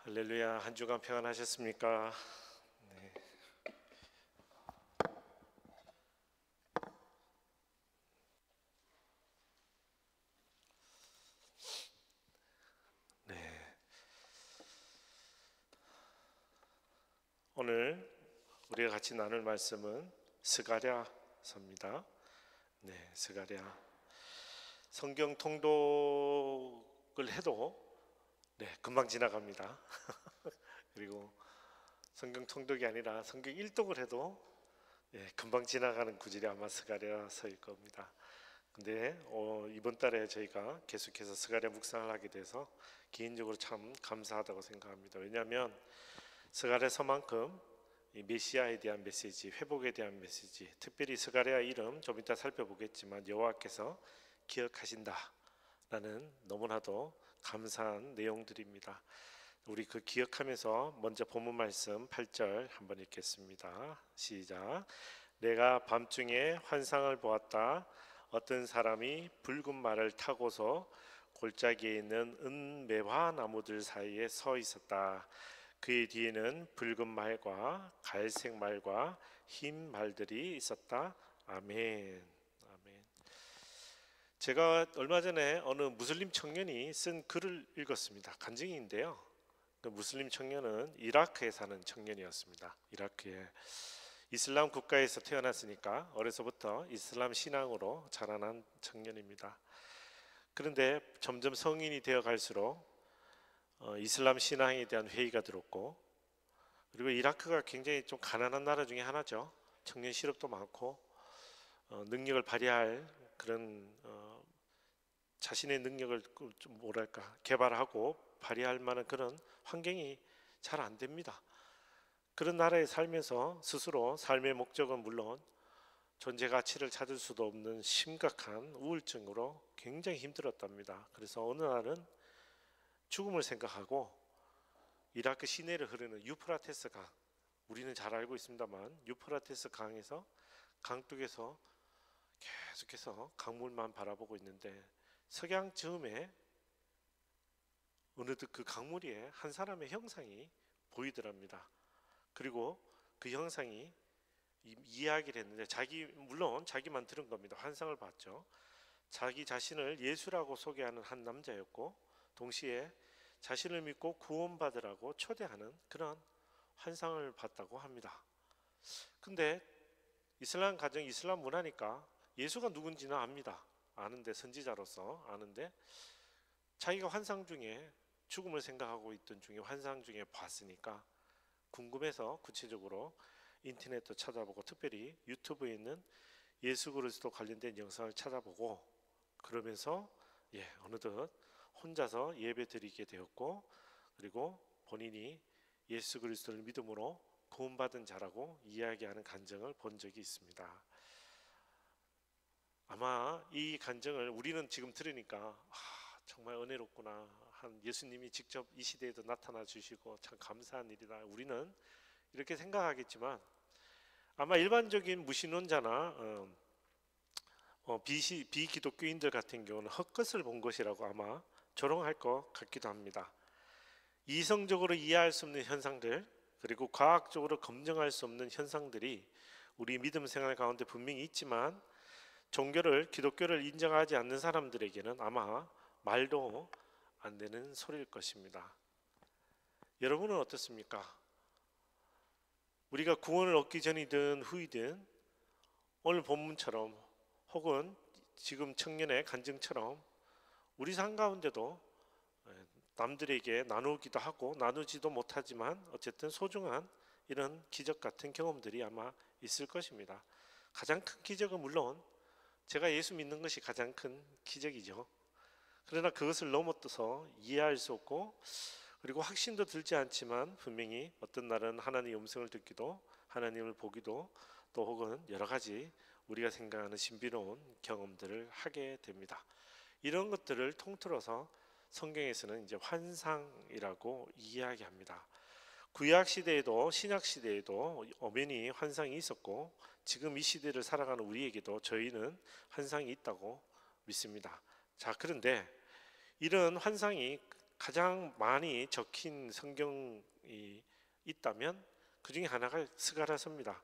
할렐루야. 한 주간 평안하셨습니까? 네. 네. 오늘 우리가 같이 나눌 말씀은 스가랴서입니다. 네, 스가랴. 성경 통독을 해도 금방 지나갑니다. 그리고 성경 통독이 아니라 성경 일독을 해도 금방 지나가는 구절이 아마 스가랴서일 겁니다. 근데 이번 달에 저희가 계속해서 스가랴 묵상을 하게 돼서 개인적으로 참 감사하다고 생각합니다. 왜냐하면 스가랴서만큼 이 메시아에 대한 메시지, 회복에 대한 메시지, 특별히 스가랴 이름 좀 이따 살펴보겠지만 여호와께서 기억하신다라는 너무나도 감사한 내용들입니다. 우리 그 기억하면서 먼저 본문 말씀 8절 한번 읽겠습니다. 시작. 내가 밤중에 환상을 보았다. 어떤 사람이 붉은 말을 타고서 골짜기에 있는 은매화 나무들 사이에 서 있었다. 그의 뒤에는 붉은 말과 갈색 말과 흰 말들이 있었다. 아멘. 아멘. 제가 얼마 전에 어느 무슬림 청년이 쓴 글을 읽었습니다. 간증인데요. 그 무슬림 청년은 이라크에 사는 청년이었습니다. 이라크에 이슬람 국가에서 태어났으니까 어려서부터 이슬람 신앙으로 자라난 청년입니다. 그런데 점점 성인이 되어 갈수록 이슬람 신앙에 대한 회의가 들었고, 그리고 이라크가 굉장히 좀 가난한 나라 중에 하나죠. 청년 실업도 많고 능력을 발휘할 그런 자신의 능력을 좀 개발하고 발휘할 만한 그런 환경이 잘 안 됩니다. 그런 나라에 살면서 스스로 삶의 목적은 물론 존재 가치를 찾을 수도 없는 심각한 우울증으로 굉장히 힘들었답니다. 그래서 어느 날은 죽음을 생각하고 이라크 시내를 흐르는 유프라테스 강, 우리는 잘 알고 있습니다만 유프라테스 강에서 강둑에서 계속해서 강물만 바라보고 있는데 석양 즈음에 어느덧 그 강물 위에 한 사람의 형상이 보이더랍니다. 그리고 그 형상이 이야기를 했는데 물론 자기만 들은 겁니다. 환상을 봤죠. 자기 자신을 예수라고 소개하는 한 남자였고 동시에 자신을 믿고 구원받으라고 초대하는 그런 환상을 봤다고 합니다. 근데 이슬람 가정, 이슬람 문화니까 예수가 누군지는 압니다. 아는데, 선지자로서 아는데 자기가 환상 중에 죽음을 생각하고 있던 중에 환상 중에 봤으니까 궁금해서 구체적으로 인터넷도 찾아보고 특별히 유튜브에 있는 예수 그리스도 관련된 영상을 찾아보고 그러면서 어느덧 혼자서 예배 드리게 되었고, 그리고 본인이 예수 그리스도를 믿음으로 구원받은 자라고 이야기하는 간증을 본 적이 있습니다. 아마 이 간증을 우리는 지금 들으니까 정말 은혜롭구나, 한 예수님이 직접 이 시대에도 나타나 주시고 참 감사한 일이다, 우리는 이렇게 생각하겠지만 아마 일반적인 무신론자나 비기독교인들 같은 경우는 헛것을 본 것이라고 아마 조롱할 것 같기도 합니다. 이성적으로 이해할 수 없는 현상들, 그리고 과학적으로 검증할 수 없는 현상들이 우리 믿음 생활 가운데 분명히 있지만 기독교를 인정하지 않는 사람들에게는 아마 말도 안 되는 소리일 것입니다. 여러분은 어떻습니까? 우리가 구원을 얻기 전이든 후이든 오늘 본문처럼 혹은 지금 청년의 간증처럼 우리 삶 가운데도 남들에게 나누기도 하고 나누지도 못하지만 어쨌든 소중한 이런 기적 같은 경험들이 아마 있을 것입니다. 가장 큰 기적은 물론 제가 예수 믿는 것이 가장 큰 기적이죠. 그러나 그것을 넘어서 이해할 수 없고, 그리고 확신도 들지 않지만 분명히 어떤 날은 하나님의 음성을 듣기도, 하나님을 보기도, 또 혹은 여러 가지 우리가 생각하는 신비로운 경험들을 하게 됩니다. 이런 것들을 통틀어서 성경에서는 이제 환상이라고 이야기합니다. 구약 시대에도 신약 시대에도 엄연히 환상이 있었고 지금 이 시대를 살아가는 우리에게도 저희는 환상이 있다고 믿습니다. 자, 그런데 이런 환상이 가장 많이 적힌 성경이 있다면 그 중에 하나가 스가랴서입니다.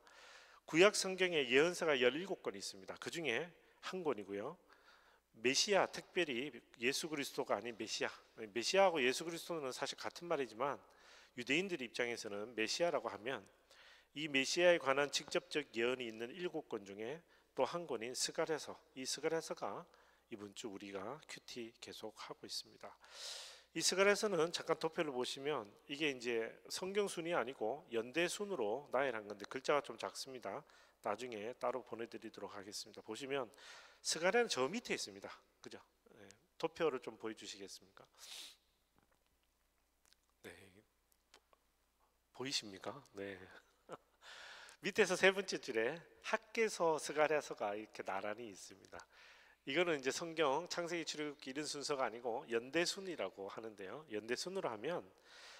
구약 성경에 예언서가 17권 있습니다. 그 중에 한 권이고요. 메시아, 특별히 예수 그리스도가 아닌 메시아하고 예수 그리스도는 사실 같은 말이지만 유대인들 입장에서는 메시아라고 하면 이 메시아에 관한 직접적 예언이 있는 7권 중에 또 한 권인 스가랴서, 이 스가랴서가 이번 주 우리가 큐티 계속 하고 있습니다. 이 스가랴서는 잠깐 도표를 보시면 이게 이제 성경 순이 아니고 연대 순으로 나열한 건데 글자가 좀 작습니다. 나중에 따로 보내드리도록 하겠습니다. 보시면 스가랴는 저 밑에 있습니다. 그죠? 네, 도표를 좀 보여주시겠습니까? 네, 보이십니까? 네. 밑에서 세 번째 줄에 학개서 스가랴서가 이렇게 나란히 있습니다. 이거는 이제 성경 창세기 출애굽기 이런 순서가 아니고 연대순이라고 하는데요. 연대순으로 하면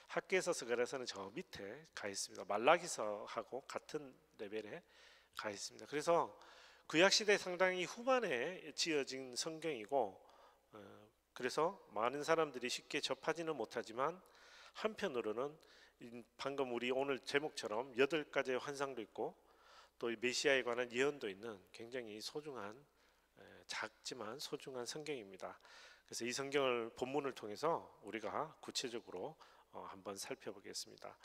학개서 스가랴서는 저 밑에 가 있습니다. 말라기서하고 같은 레벨에 가 있습니다. 그래서 구약 시대 상당히 후반에 지어진 성경이고 그래서 많은 사람들이 쉽게 접하지는 못하지만 한편으로는 방금 우리 오늘 제목처럼 8가지의 환상도 있고 또 메시아에 관한 예언도 있는 굉장히 소중한 작지만 소중한 성경입니다. 그래서 이 성경을 본문을 통해서 우리가 구체적으로 한번 살펴보겠습니다.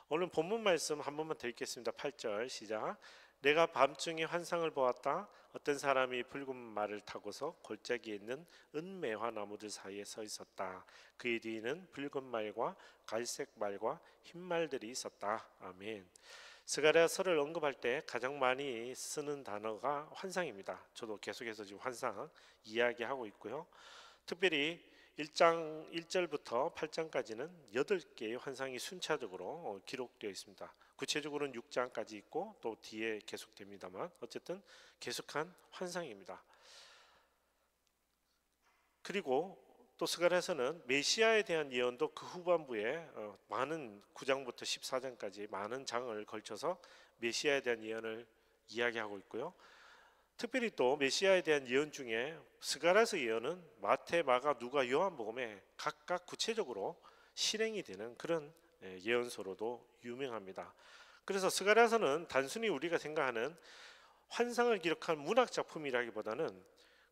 오늘 본문 말씀 한 번만 더 읽겠습니다. 8절 시작. 내가 밤중에 환상을 보았다. 어떤 사람이 붉은 말을 타고서 골짜기에 있는 은매화 나무들 사이에 서 있었다. 그의 뒤에는 붉은 말과 갈색 말과 흰 말들이 있었다. 아멘. 스가랴서를 언급할 때 가장 많이 쓰는 단어가 환상입니다. 저도 계속해서 지금 환상 이야기하고 있고요. 특별히 1장 1절부터 8장까지는 8개의 환상이 순차적으로 기록되어 있습니다. 구체적으로는 6장까지 있고 또 뒤에 계속됩니다만 어쨌든 계속한 환상입니다. 그리고 또 스가랴서는 메시아에 대한 예언도 그 후반부에 많은 9장부터 14장까지 많은 장을 걸쳐서 메시아에 대한 예언을 이야기하고 있고요. 특별히 또 메시아에 대한 예언 중에 스가랴서 예언은 마태, 마가, 누가, 요한복음에 각각 구체적으로 실행이 되는 그런 예언서로도 유명합니다. 그래서 스가랴서는 단순히 우리가 생각하는 환상을 기록한 문학 작품이라기보다는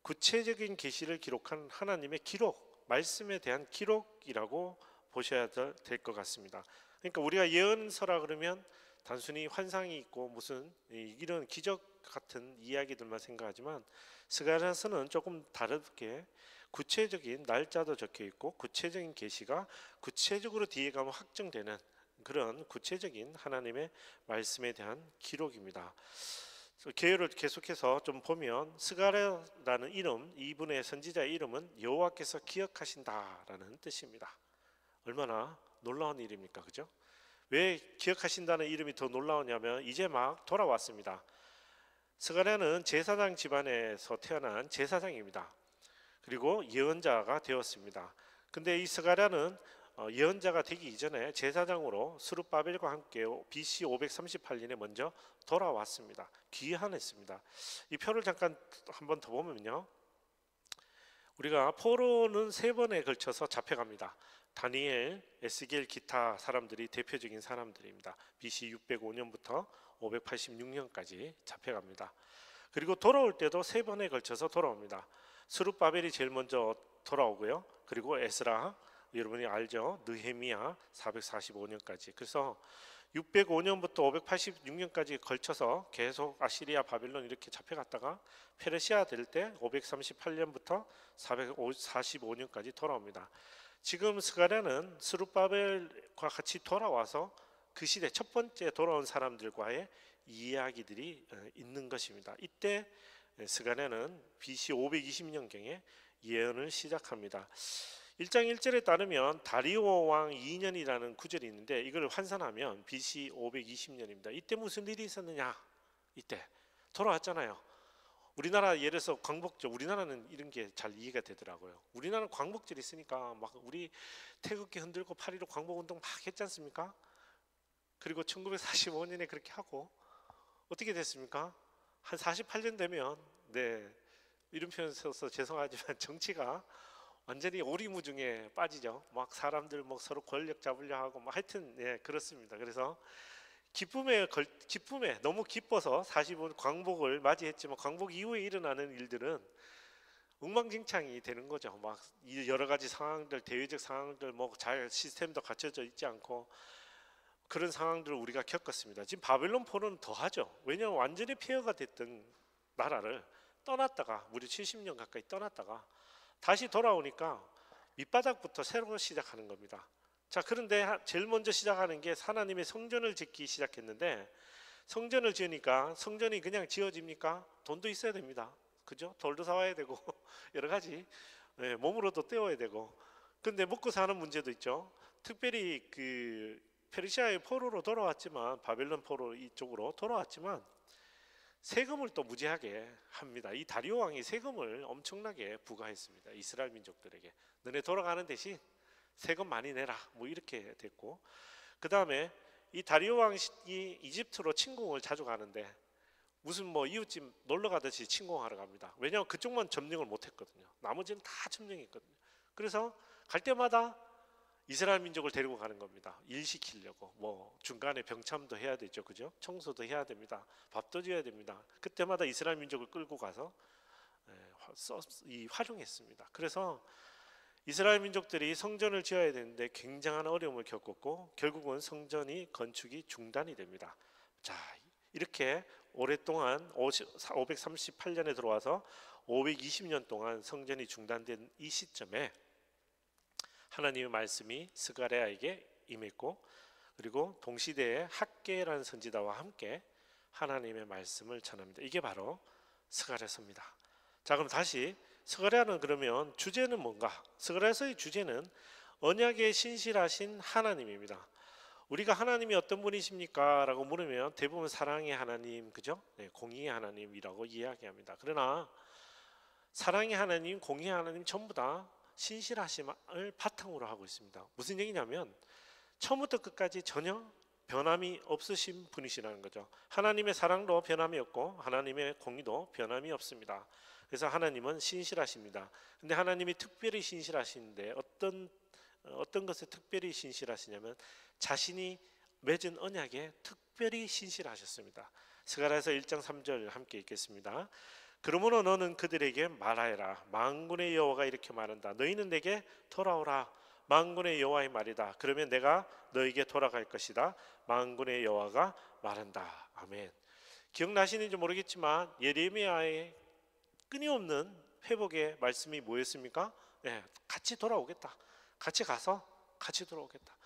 구체적인 계시를 기록한 하나님의 기록, 말씀에 대한 기록이라고 보셔야 될 것 같습니다. 그러니까 우리가 예언서라 그러면 단순히 환상이 있고 무슨 이런 기적 같은 이야기들만 생각하지만 스가랴서는 조금 다르게 구체적인 날짜도 적혀 있고 구체적인 계시가 구체적으로 뒤에 가면 확정되는 그런 구체적인 하나님의 말씀에 대한 기록입니다. 계열을 계속해서 좀 보면 스가랴라는 이름, 이분의 선지자의 이름은 여호와께서 기억하신다라는 뜻입니다. 얼마나 놀라운 일입니까, 그죠? 왜 기억하신다는 이름이 더 놀라우냐면 이제 막 돌아왔습니다. 스가랴는 제사장 집안에서 태어난 제사장입니다. 그리고 예언자가 되었습니다. 근데 이 스가랴는 예언자가 되기 이전에 제사장으로 스룹바벨과 함께 BC 538년에 먼저 돌아왔습니다. 귀환했습니다. 이 표를 잠깐 한번 더 보면요, 우리가 포로는 3번에 걸쳐서 잡혀갑니다. 다니엘, 에스겔, 기타 사람들이 대표적인 사람들입니다. BC 605년부터 586년까지 잡혀갑니다. 그리고 돌아올 때도 3번에 걸쳐서 돌아옵니다. 스룹바벨이 제일 먼저 돌아오고요. 그리고 에스라, 여러분이 알죠? 느헤미야 445년까지. 그래서 605년부터 586년까지 걸쳐서 계속 아시리아, 바빌론 이렇게 잡혀갔다가 페르시아 될 때 538년부터 445년까지 돌아옵니다. 지금 스가랴는 스룹바벨과 같이 돌아와서 그 시대 첫 번째 돌아온 사람들과의 이야기들이 있는 것입니다. 이때 스가랴는 BC 520년경에 예언을 시작합니다. 1장 1절에 따르면 다리오 왕 2년이라는 구절이 있는데 이걸 환산하면 BC 520년입니다. 이때 무슨 일이 있었느냐? 이때 돌아왔잖아요. 우리나라 예를 들어서 광복절, 우리나라는 이런 게 잘 이해가 되더라고요. 우리나라는 광복절이 있으니까 막 우리 태극기 흔들고 8.15 광복운동 막 했지 않습니까? 그리고 1945년에 그렇게 하고 어떻게 됐습니까? 한 48년 되면 이런 표현 써서 죄송하지만 정치가 완전히 오리무중에 빠지죠. 막 사람들 뭐 서로 권력 잡으려 하고 뭐 하여튼 예, 그렇습니다. 그래서 기쁨에 너무 기뻐서 40원 광복을 맞이했지만 광복 이후에 일어나는 일들은 엉망진창이 되는 거죠. 막 여러 가지 상황들, 대외적 상황들, 뭐 잘 시스템도 갖춰져 있지 않고 그런 상황들을 우리가 겪었습니다. 지금 바벨론 포로는 더하죠. 왜냐하면 완전히 폐허가 됐던 나라를 떠났다가 무려 70년 가까이 떠났다가 다시 돌아오니까 밑바닥부터 새로 시작하는 겁니다. 자, 그런데 제일 먼저 시작하는 게 하나님의 성전을 짓기 시작했는데, 성전을 지으니까 성전이 그냥 지어집니까? 돈도 있어야 됩니다. 그죠? 돌도 사와야 되고 여러 가지 몸으로도 때워야 되고. 근데 먹고 사는 문제도 있죠. 특별히 그 페르시아의 포로로 돌아왔지만, 바벨론 포로 이쪽으로 돌아왔지만 세금을 또 무지하게 합니다. 이 다리오 왕이 세금을 엄청나게 부과했습니다. 이스라엘 민족들에게. 너네 돌아가는 대신 세금 많이 내라, 뭐 이렇게 됐고, 그 다음에 이 다리오 왕이 이집트로 침공을 자주 가는데 무슨 뭐 이웃집 놀러 가듯이 침공하러 갑니다. 왜냐하면 그쪽만 점령을 못했거든요. 나머지는 다 점령했거든요. 그래서 갈 때마다 이스라엘 민족을 데리고 가는 겁니다. 일 시키려고. 뭐 중간에 병참도 해야 되죠, 그죠? 청소도 해야 됩니다. 밥도 줘야 됩니다. 그때마다 이스라엘 민족을 끌고 가서 활용했습니다. 그래서 이스라엘 민족들이 성전을 지어야 되는데 굉장한 어려움을 겪었고 결국은 성전이 건축이 중단이 됩니다. 자, 이렇게 오랫동안 538년에 들어와서 520년 동안 성전이 중단된 이 시점에 하나님의 말씀이 스가랴에게 임했고, 그리고 동시대에 학개라는 선지자와 함께 하나님의 말씀을 전합니다. 이게 바로 스가랴서입니다. 자, 그럼 다시 스가랴는 그러면 주제는 뭔가? 스가랴서의 주제는 언약에 신실하신 하나님입니다. 우리가 하나님이 어떤 분이십니까? 라고 물으면 대부분 사랑의 하나님, 그죠? 네, 공의의 하나님이라고 이야기합니다. 그러나 사랑의 하나님, 공의의 하나님 전부 다 신실하심을 바탕으로 하고 있습니다. 무슨 얘기냐면 처음부터 끝까지 전혀 변함이 없으신 분이시라는 거죠. 하나님의 사랑도 변함이 없고 하나님의 공의도 변함이 없습니다. 그래서 하나님은 신실하십니다. 근데 하나님이 특별히 신실하신데 어떤 것에 특별히 신실하시냐면 자신이 맺은 언약에 특별히 신실하셨습니다. 스가랴서 1장 3절 함께 읽겠습니다. 그러므로 너는 그들에게 말하여라. 만군의 여호와가 이렇게 말한다. 너희는 내게 돌아오라. 만군의 여호와의 말이다. 그러면 내가 너에게 돌아갈 것이다. 만군의 여호와가 말한다. 아멘. 기억나시는지 모르겠지만 예레미야의 끊임없는 회복의 말씀이 뭐였습니까? 네, 같이 돌아오겠다. 같이 가서 같이 돌아오겠다.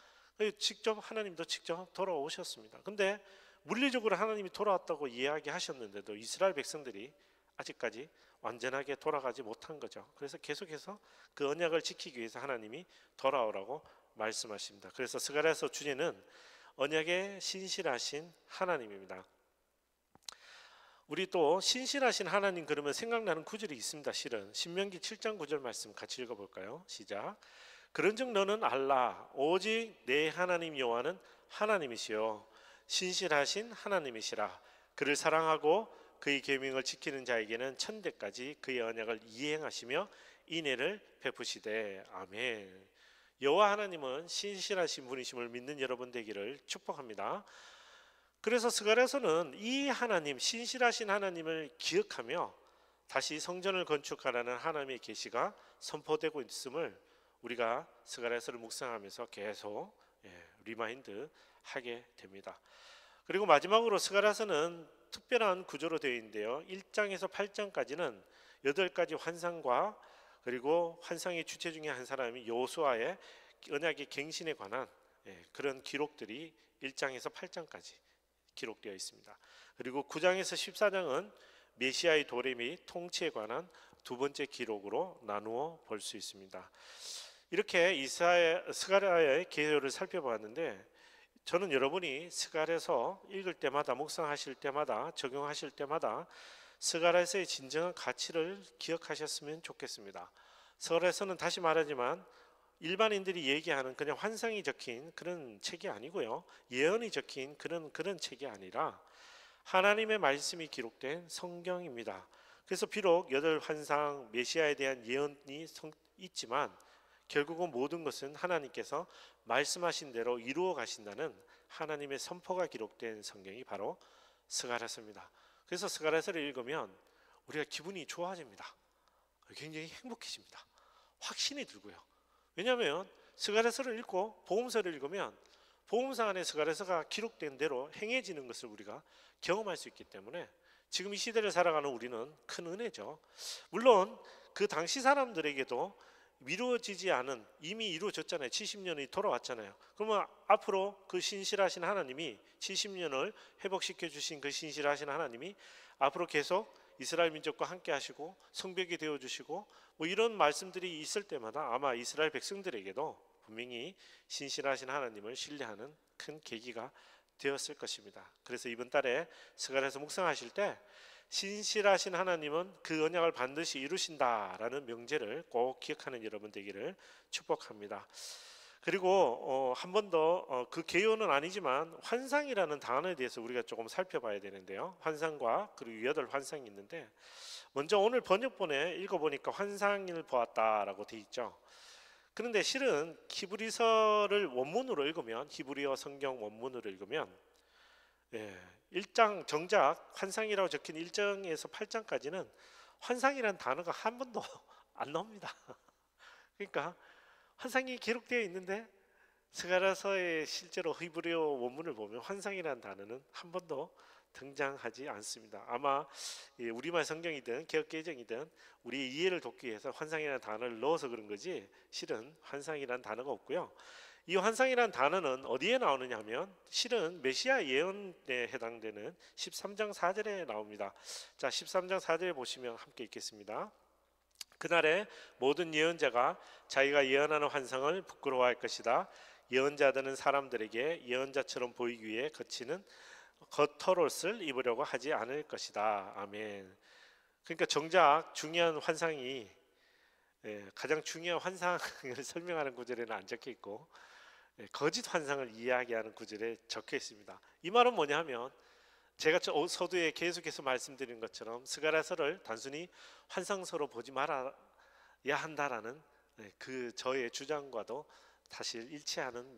직접 하나님도 직접 돌아오셨습니다. 근데 물리적으로 하나님이 돌아왔다고 이야기하셨는데도 이스라엘 백성들이 아직까지 완전하게 돌아가지 못한 거죠. 그래서 계속해서 그 언약을 지키기 위해서 하나님이 돌아오라고 말씀하십니다. 그래서 스가랴서 주제는 언약에 신실하신 하나님입니다. 우리 또 신실하신 하나님 그러면 생각나는 구절이 있습니다. 실은 신명기 7장 9절 말씀 같이 읽어볼까요? 시작. 그런즉 너는 알라 오직 내 하나님 여호와는 하나님이시요 신실하신 하나님이시라. 그를 사랑하고 그의 계명을 지키는 자에게는 천대까지 그의 언약을 이행하시며 인애를 베푸시되. 아멘. 여호와 하나님은 신실하신 분이심을 믿는 여러분 되기를 축복합니다. 그래서 스가랴서는 이 하나님, 신실하신 하나님을 기억하며 다시 성전을 건축하라는 하나님의 계시가 선포되고 있음을 우리가 스가랴서를 묵상하면서 계속 리마인드 하게 됩니다. 그리고 마지막으로 스가랴서는 특별한 구조로 되어 있는데요. 1장에서 8장까지는 8가지 환상과 그리고 환상의 주체 중에 한 사람이 여호수아의 언약의 갱신에 관한 그런 기록들이 1장에서 8장까지 기록되어 있습니다. 그리고 9장에서 14장은 메시아의 도래 및 통치에 관한 두 번째 기록으로 나누어 볼 수 있습니다. 이렇게 스가랴의 계열을 살펴봤는데 저는 여러분이 스가랴서 읽을 때마다 묵상하실 때마다 적용하실 때마다 스가랴서의 진정한 가치를 기억하셨으면 좋겠습니다. 스가랴서는 다시 말하지만 일반인들이 얘기하는 그냥 환상이 적힌 그런 책이 아니고요. 예언이 적힌 그런 책이 아니라 하나님의 말씀이 기록된 성경입니다. 그래서 비록 8환상 메시아에 대한 예언이 있지만 결국은 모든 것은 하나님께서 말씀하신 대로 이루어 가신다는 하나님의 선포가 기록된 성경이 바로 스가랴서입니다. 그래서 스가랴서를 읽으면 우리가 기분이 좋아집니다. 굉장히 행복해집니다. 확신이 들고요. 왜냐하면 스가랴서를 읽고 복음서를 읽으면 복음서 안에 스가랴서가 기록된 대로 행해지는 것을 우리가 경험할 수 있기 때문에 지금 이 시대를 살아가는 우리는 큰 은혜죠. 물론 그 당시 사람들에게도 이루어지지 않은, 이미 이루어졌잖아요. 70년이 돌아왔잖아요. 그러면 앞으로 그 신실하신 하나님이 70년을 회복시켜 주신 그 신실하신 하나님이 앞으로 계속 이스라엘 민족과 함께 하시고 성벽이 되어 주시고 뭐 이런 말씀들이 있을 때마다 아마 이스라엘 백성들에게도 분명히 신실하신 하나님을 신뢰하는 큰 계기가 되었을 것입니다. 그래서 이번 달에 스가랴서 묵상하실 때 신실하신 하나님은 그 언약을 반드시 이루신다라는 명제를 꼭 기억하는 여러분 되기를 축복합니다. 그리고 한 번 더 그 개요는 아니지만 환상이라는 단어에 대해서 우리가 조금 살펴봐야 되는데요. 환상과 그리고 8 환상이 있는데 먼저 오늘 번역본에 읽어보니까 환상을 보았다라고 돼 있죠. 그런데 실은 히브리서를 원문으로 읽으면, 히브리어 성경 원문으로 읽으면 1장 정작 환상이라고 적힌 1장에서 8장까지는 환상이라는 단어가 한 번도 안 나옵니다. 그러니까 환상이 기록되어 있는데 스가랴서의 실제로 히브리어 원문을 보면 환상이라는 단어는 한 번도 등장하지 않습니다. 아마 우리말 성경이든 개역개정이든 우리의 이해를 돕기 위해서 환상이라는 단어를 넣어서 그런 거지 실은 환상이라는 단어가 없고요. 이 환상이라는 단어는 어디에 나오느냐 하면 실은 메시아 예언에 해당되는 13장 4절에 나옵니다. 자, 13장 4절에 보시면 함께 읽겠습니다. 그날에 모든 예언자가 자기가 예언하는 환상을 부끄러워할 것이다. 예언자들은 사람들에게 예언자처럼 보이기 위해 거치는 겉옷을 입으려고 하지 않을 것이다. 아멘. 그러니까 정작 중요한 환상이 가장 중요한 환상을 설명하는 구절에는 안 적혀 있고 거짓 환상을 이야기하는 구절에 적혀 있습니다. 이 말은 뭐냐 하면 제가 서두에 계속해서 말씀드린 것처럼 스가랴서를 단순히 환상서로 보지 말아야 한다라는 그 저의 주장과도 사실 일치하는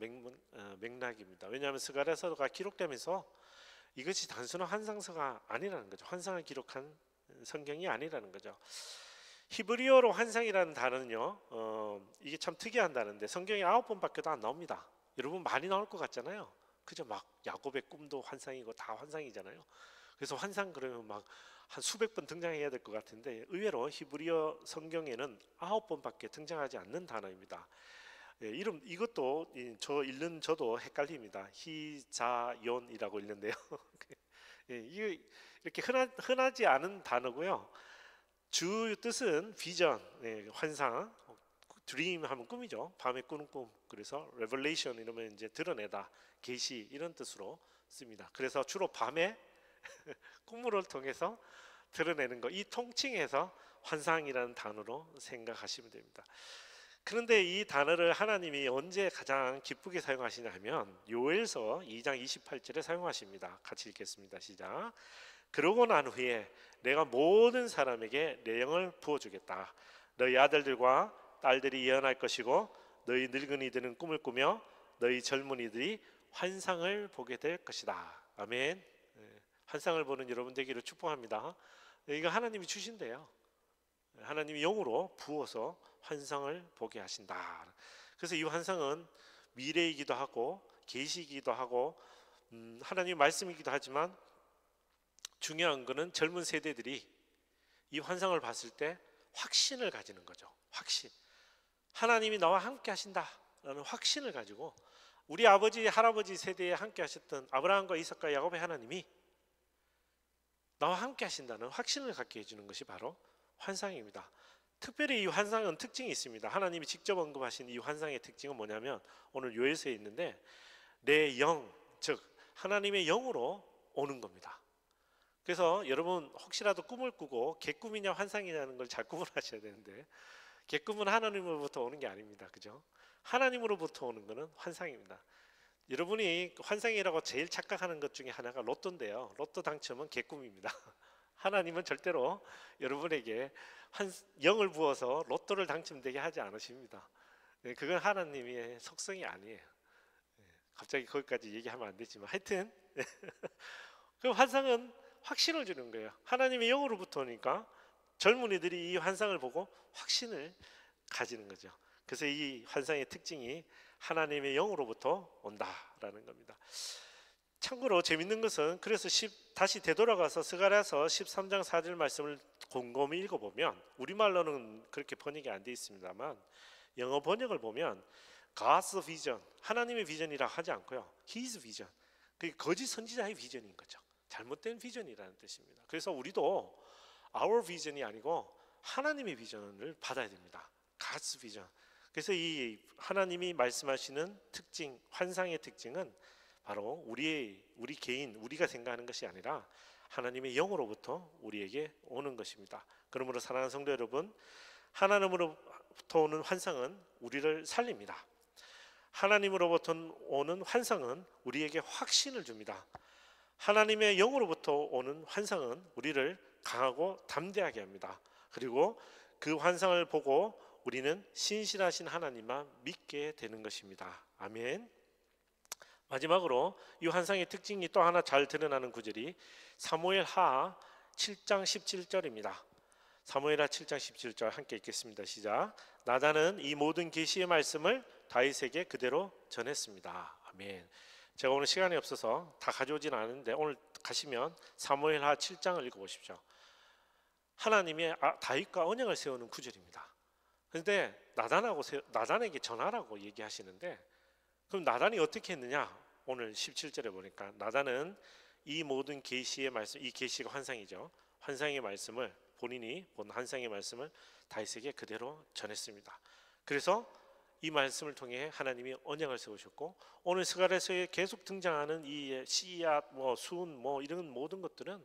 맥락입니다. 왜냐하면 스가랴서가 기록되면서 이것이 단순한 환상서가 아니라는 거죠. 환상을 기록한 성경이 아니라는 거죠. 히브리어로 환상이라는 단어는요, 이게 참 특이한 단어인데 성경에 9번밖에도 안 나옵니다. 여러분 많이 나올 것 같잖아요. 그죠? 막 야곱의 꿈도 환상이고 다 환상이잖아요. 그래서 환상 그러면 막 한 수백 번 등장해야 될 것 같은데 의외로 히브리어 성경에는 9번밖에 등장하지 않는 단어입니다. 이름 이것도 저 읽는 저도 헷갈립니다. 히자연이라고 읽는데요. 이게 이렇게 흔하지 않은 단어고요. 주 뜻은 비전, 환상, 드림 하면 꿈이죠. 밤에 꾸는 꿈. 그래서 revelation 이러면 이제 드러내다, 계시 이런 뜻으로 씁니다. 그래서 주로 밤에 꿈을 통해서 드러내는 거, 이 통칭해서 환상이라는 단어로 생각하시면 됩니다. 그런데 이 단어를 하나님이 언제 가장 기쁘게 사용하시냐면 요엘서 2장 28절에 사용하십니다. 같이 읽겠습니다. 시작. 그러고 난 후에 내가 모든 사람에게 내 영을 부어주겠다. 너희 아들들과 딸들이 예언할 것이고 너희 늙은이들은 꿈을 꾸며 너희 젊은이들이 환상을 보게 될 것이다. 아멘. 환상을 보는 여러분 되기를 축복합니다. 이거 하나님이 주신대요. 하나님이 영으로 부어서 환상을 보게 하신다. 그래서 이 환상은 미래이기도 하고 계시이기도 하고 하나님의 말씀이기도 하지만 중요한 것은 젊은 세대들이 이 환상을 봤을 때 확신을 가지는 거죠. 확신. 하나님이 나와 함께 하신다라는 확신을 가지고 우리 아버지 할아버지 세대에 함께 하셨던 아브라함과 이삭과 야곱의 하나님이 나와 함께 하신다는 확신을 갖게 해주는 것이 바로 환상입니다. 특별히 이 환상은 특징이 있습니다. 하나님이 직접 언급하신 이 환상의 특징은 뭐냐면 오늘 요엘서에 있는데 내 영, 즉 하나님의 영으로 오는 겁니다. 그래서 여러분 혹시라도 꿈을 꾸고 개꿈이냐 환상이냐는 걸 잘 구분하셔야 되는데 개꿈은 하나님으로부터 오는 게 아닙니다. 그죠? 하나님으로부터 오는 것은 환상입니다. 여러분이 환상이라고 제일 착각하는 것 중에 하나가 로또인데요. 로또 당첨은 개꿈입니다. 하나님은 절대로 여러분에게 영을 부어서 로또를 당첨되게 하지 않으십니다. 네, 그건 하나님의 속성이 아니에요. 갑자기 거기까지 얘기하면 안 되지만 하여튼 그 환상은 확신을 주는 거예요. 하나님의 영으로부터 오니까 젊은이들이 이 환상을 보고 확신을 가지는 거죠. 그래서 이 환상의 특징이 하나님의 영으로부터 온다라는 겁니다. 참고로 재밌는 것은 그래서 다시 되돌아가서 스가랴서 13장 4절 말씀을 곰곰이 읽어보면 우리말로는 그렇게 번역이 안 돼 있습니다만 영어 번역을 보면 God's vision, 하나님의 비전이라 하지 않고요, His vision, 그게 거짓 선지자의 비전인 거죠. 잘못된 비전이라는 뜻입니다. 그래서 우리도 our vision이 아니고 하나님의 비전을 받아야 됩니다. God's vision. 그래서 이 하나님이 말씀하시는 특징, 환상의 특징은 바로 우리 개인, 우리가 생각하는 것이 아니라 하나님의 영으로부터 우리에게 오는 것입니다. 그러므로 사랑하는 성도 여러분, 하나님으로부터 오는 환상은 우리를 살립니다. 하나님으로부터 오는 환상은 우리에게 확신을 줍니다. 하나님의 영으로부터 오는 환상은 우리를 강하고 담대하게 합니다. 그리고 그 환상을 보고 우리는 신실하신 하나님만 믿게 되는 것입니다. 아멘. 마지막으로 이 환상의 특징이 또 하나 잘 드러나는 구절이 사무엘하 7장 17절입니다. 사무엘하 7장 17절 함께 읽겠습니다. 시작. 나단은 이 모든 계시의 말씀을 다윗에게 그대로 전했습니다. 아멘. 제가 오늘 시간이 없어서 다 가져오진 않은데 오늘 가시면 사무엘하 7장을 읽어보십시오. 하나님의 다윗과 언약을 세우는 구절입니다. 그런데 나단에게 전하라고 얘기하시는데, 그럼 나단이 어떻게 했느냐? 오늘 17절에 보니까 나단은 이 모든 계시의 말씀, 이 계시가 환상이죠. 환상의 말씀을, 본인이 본 환상의 말씀을 다윗에게 그대로 전했습니다. 그래서 이 말씀을 통해 하나님이 언약을 세우셨고, 오늘 스가랴서에 계속 등장하는 이 씨앗, 순, 이런 모든 것들은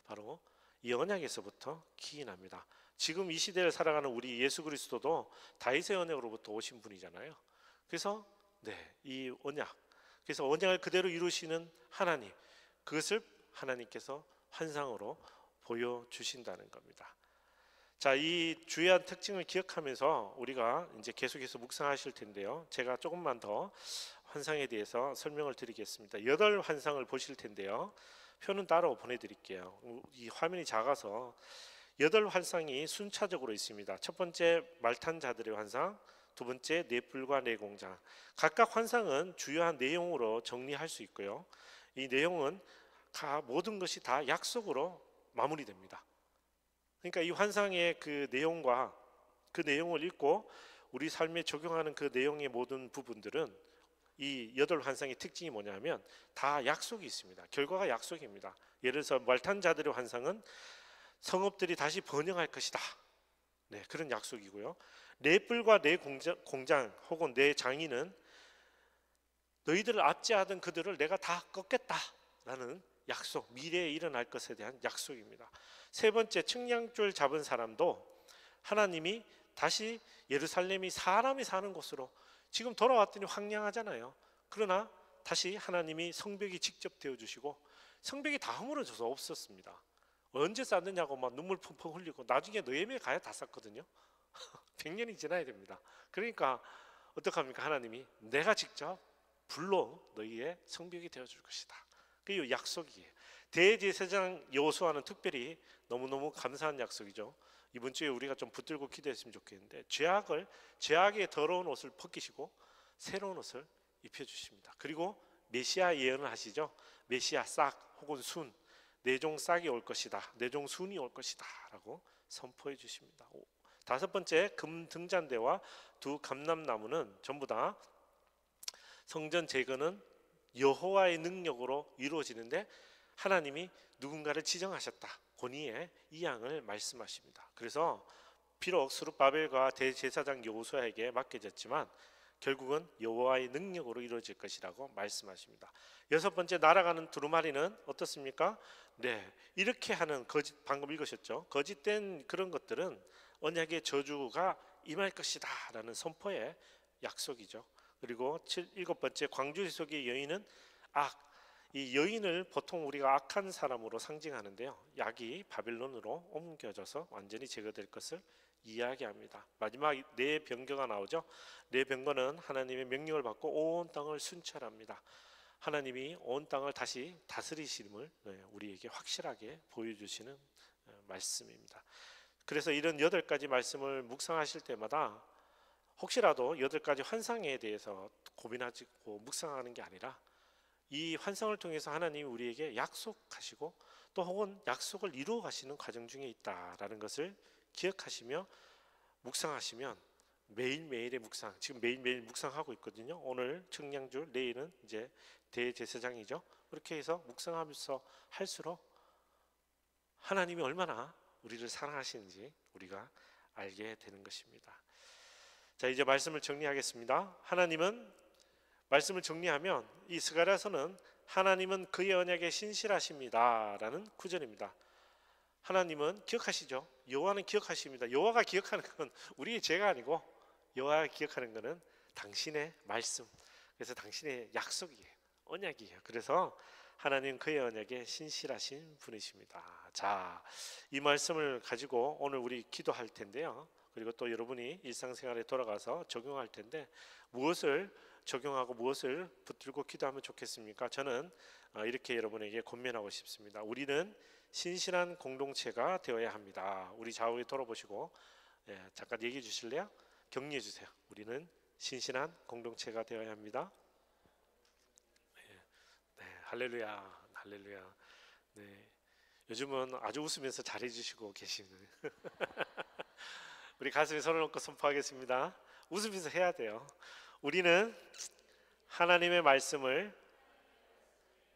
바로 이 언약에서부터 기인합니다. 지금 이 시대를 살아가는 우리 예수 그리스도도 다윗의 언약으로부터 오신 분이잖아요. 그래서 이 언약, 그래서 언약을 그대로 이루시는 하나님, 그것을 하나님께서 환상으로 보여주신다는 겁니다. 자, 이 주요한 특징을 기억하면서 우리가 이제 계속해서 묵상하실 텐데요. 제가 조금만 더 환상에 대해서 설명을 드리겠습니다. 8 환상을 보실 텐데요. 표는 따로 보내드릴게요. 이 화면이 작아서 8 환상이 순차적으로 있습니다. 첫 번째 말탄 자들의 환상, 두 번째 넷불과 넷공장. 각각 환상은 주요한 내용으로 정리할 수 있고요. 이 내용은 모든 것이 다 약속으로 마무리됩니다. 그러니까 이 환상의 그 내용과 그 내용을 읽고 우리 삶에 적용하는 그 내용의 모든 부분들은 이 8 환상의 특징이 뭐냐면 다 약속이 있습니다. 결과가 약속입니다. 예를 들어서 말탄 자들의 환상은 성읍들이 다시 번영할 것이다. 그런 약속이고요. 내 뿔과 내 공장 혹은 내 장인은 너희들을 압제하던 그들을 내가 다 꺾겠다라는 약속, 미래에 일어날 것에 대한 약속입니다. 세 번째, 측량줄 잡은 사람도 하나님이 다시 예루살렘이 사람이 사는 곳으로, 지금 돌아왔더니 황량하잖아요. 그러나 다시 하나님이 성벽이 직접 되어주시고, 성벽이 다 허물어져서 없었습니다. 언제 쌓느냐고 막 눈물 펑펑 흘리고 나중에 느헤미야 가야 다 쌓거든요. 100년이 지나야 됩니다. 그러니까 어떡합니까? 하나님이 내가 직접 불로 너희의 성벽이 되어줄 것이다. 그게 약속이에요. 대제사장 여호수아는 특별히 너무너무 감사한 약속이죠. 이번 주에 우리가 좀 붙들고 기도했으면 좋겠는데, 죄악의 더러운 옷을 벗기시고 새로운 옷을 입혀주십니다. 그리고 메시아 예언을 하시죠. 메시아 싹 혹은 순, 내종 싹이 올 것이다, 내종 순이 올 것이다 라고 선포해 주십니다. 5번째, 금 등잔대와 2 감람나무는 전부 다 성전 재건은 여호와의 능력으로 이루어지는데 하나님이 누군가를 지정하셨다, 권위의 이 양을 말씀하십니다. 그래서 비록 스룹바벨과 대제사장 여호수아에게 맡겨졌지만 결국은 여호와의 능력으로 이루어질 것이라고 말씀하십니다. 6번째, 날아가는 두루마리는 어떻습니까? 이렇게 하는 거짓, 방금 읽으셨죠? 거짓된 그런 것들은 언약의 저주가 임할 것이다 라는 선포의 약속이죠. 그리고 7번째, 광주지 속의 여인은 이 여인을 보통 우리가 악한 사람으로 상징하는데요, 약이 바빌론으로 옮겨져서 완전히 제거될 것을 이야기합니다. 마지막 네 병거가 나오죠. 네 병거는 하나님의 명령을 받고 온 땅을 순찰합니다. 하나님이 온 땅을 다시 다스리심을 우리에게 확실하게 보여주시는 말씀입니다. 그래서 이런 8가지 말씀을 묵상하실 때마다 혹시라도 8가지 환상에 대해서 고민하고 묵상하는 게 아니라 이 환상을 통해서 하나님이 우리에게 약속하시고 또 혹은 약속을 이루어 가시는 과정 중에 있다라는 것을 기억하시며 묵상하시면 매일매일의 묵상, 지금 매일매일 묵상하고 있거든요. 오늘 청량줄, 내일은 이제 대제사장이죠. 그렇게 해서 묵상하면서 할수록 하나님이 얼마나 우리를 사랑하시는지 우리가 알게 되는 것입니다. 자, 이제 말씀을 정리하겠습니다. 하나님은, 말씀을 정리하면 이 스가랴서는 하나님은 그의 언약에 신실하십니다 라는 구절입니다. 하나님은 기억하시죠? 여호와는 기억하십니다. 여호와가 기억하는 건 우리의 죄가 아니고 여호와가 기억하는 것은 당신의 말씀, 그래서 당신의 약속이에요, 언약이에요. 그래서 하나님 그의 언약에 신실하신 분이십니다. 자, 이 말씀을 가지고 오늘 우리 기도할 텐데요, 그리고 또 여러분이 일상생활에 돌아가서 적용할 텐데 무엇을 적용하고 무엇을 붙들고 기도하면 좋겠습니까? 저는 이렇게 여러분에게 권면하고 싶습니다. 우리는 신실한 공동체가 되어야 합니다. 우리 좌우에 돌아보시고 잠깐 얘기해 주실래요? 격려해 주세요. 우리는 신실한 공동체가 되어야 합니다. 네, 할렐루야, 할렐루야. 네, 요즘은 아주 웃으면서 잘해 주시고 계시는 우리 가슴에 손을 얹고 선포하겠습니다. 웃으면서 해야 돼요. 우리는 하나님의 말씀을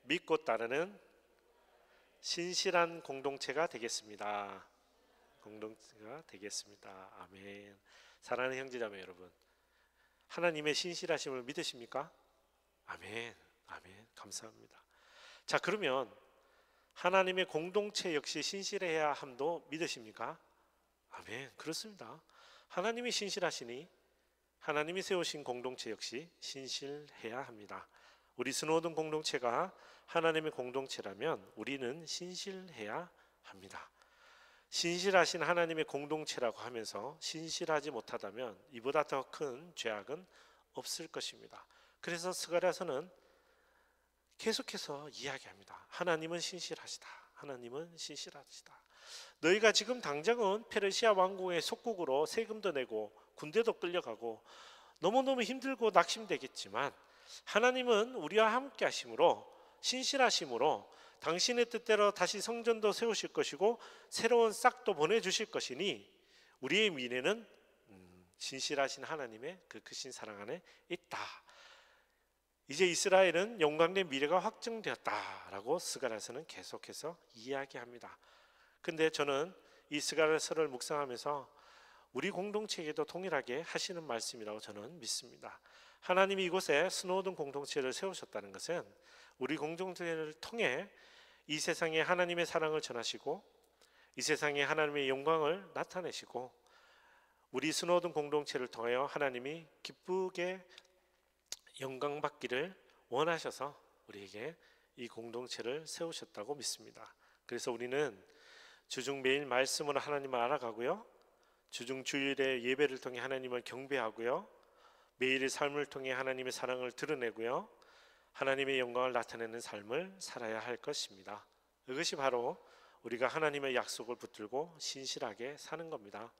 믿고 따르는 신실한 공동체가 되겠습니다. 공동체가 되겠습니다. 아멘. 사랑하는 형제자매 여러분, 하나님의 신실하심을 믿으십니까? 아멘. 아멘. 감사합니다. 자, 그러면 하나님의 공동체 역시 신실해야 함도 믿으십니까? 아멘. 그렇습니다. 하나님이 신실하시니 하나님이 세우신 공동체 역시 신실해야 합니다. 우리 스노든 공동체가 하나님의 공동체라면 우리는 신실해야 합니다. 신실하신 하나님의 공동체라고 하면서 신실하지 못하다면 이보다 더 큰 죄악은 없을 것입니다. 그래서 스가랴서는 계속해서 이야기합니다. 하나님은 신실하시다. 하나님은 신실하시다. 너희가 지금 당장은 페르시아 왕국의 속국으로 세금도 내고 군대도 끌려가고 너무너무 힘들고 낙심되겠지만 하나님은 우리와 함께 하심으로, 신실하심으로 당신의 뜻대로 다시 성전도 세우실 것이고 새로운 싹도 보내주실 것이니 우리의 미래는 신실하신 하나님의 그 크신 사랑 안에 있다. 이제 이스라엘은 영광된 미래가 확정되었다라고 스가랴서는 계속해서 이야기합니다. 근데 저는 이 스가랴서를 묵상하면서 우리 공동체에게도 동일하게 하시는 말씀이라고 저는 믿습니다. 하나님이 이곳에 스노든 공동체를 세우셨다는 것은 우리 공동체를 통해 이 세상에 하나님의 사랑을 전하시고 이 세상에 하나님의 영광을 나타내시고 우리 스노든 공동체를 통하여 하나님이 기쁘게 영광 받기를 원하셔서 우리에게 이 공동체를 세우셨다고 믿습니다. 그래서 우리는 주중 매일 말씀으로 하나님을 알아가고요, 주중 주일의 예배를 통해 하나님을 경배하고요, 매일의 삶을 통해 하나님의 사랑을 드러내고요, 하나님의 영광을 나타내는 삶을 살아야 할 것입니다. 이것이 바로 우리가 하나님의 약속을 붙들고 신실하게 사는 겁니다.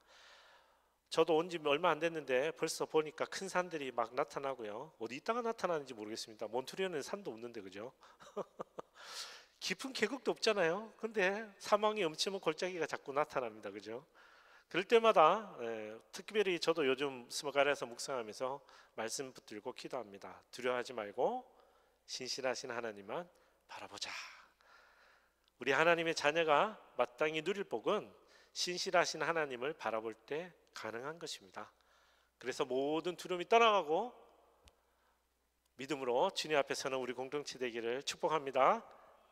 저도 온 지 얼마 안 됐는데 벌써 보니까 큰 산들이 막 나타나고요, 어디 있다가 나타나는지 모르겠습니다. 몬트리올에는 산도 없는데, 그죠? 깊은 계곡도 없잖아요. 근데 사망이 엄청난 골짜기가 자꾸 나타납니다. 그죠? 그럴 때마다 특별히 저도 요즘 스가랴서 묵상하면서 말씀 붙들고 기도합니다. 두려워하지 말고 신실하신 하나님만 바라보자. 우리 하나님의 자녀가 마땅히 누릴 복은 신실하신 하나님을 바라볼 때 가능한 것입니다. 그래서 모든 두려움이 떠나가고 믿음으로 주님 앞에 서는 우리 공동체 되기를 축복합니다.